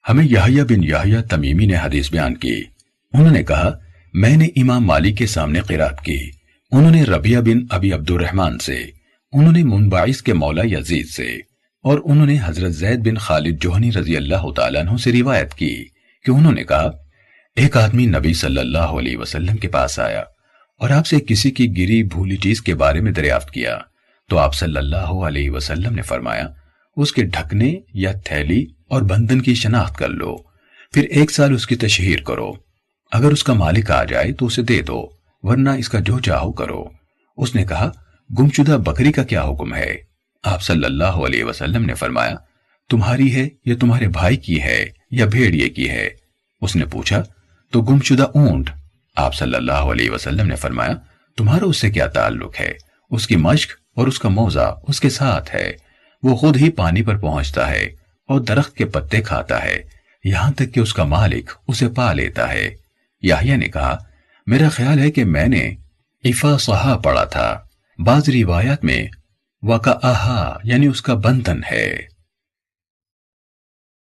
ہمیں یحییٰ بن یحییٰ تمیمی نے حدیث بیان کی، انہوں نے کہا میں نے امام مالک کے سامنے قرات کی، انہوں نے ربیعہ بن ابی عبد الرحمن سے، انہوں نے منبعث کے مولا یزید سے، اور انہوں نے حضرت زید بن خالد جوہنی رضی اللہ تعالیٰ عنہ سے روایت کی کہ انہوں نے کہا ایک آدمی نبی صلی اللہ علیہ وسلم کے پاس آیا اور آپ سے کسی کی گری بھولی چیز کے بارے میں دریافت کیا، تو آپ صلی اللہ علیہ وسلم نے فرمایا اس کے ڈھکنے یا تھیلی اور بندھن کی شناخت کر لو، پھر 1 سال اس کی تشہیر کرو، اگر اس کا مالک آ جائے تو اسے دے دو، ورنہ اس کا جو چاہو کرو۔ اس نے کہا گمشدہ بکری کا کیا حکم ہے؟ آپ صلی اللہ علیہ وسلم نے فرمایا تمہاری ہے یا تمہارے بھائی کی ہے یا بھیڑیے کی ہے؟ اس نے پوچھا تو گمشدہ اونٹ۔ آپ صلی اللہ علیہ وسلم نے فرمایا تمہارا اس سے کیا تعلق ہے؟ اس کی مشق اور اس کا موزہ اس کے ساتھ ہے، وہ خود ہی پانی پر پہنچتا ہے اور درخت کے پتے کھاتا ہے یہاں تک کہ اس کا مالک اسے پا لیتا ہے۔ یحییٰ نے کہا میرا خیال ہے کہ میں نے افاصحہ پڑھا تھا، بعض روایات میں وقعہا یعنی اس کا بندھن ہے۔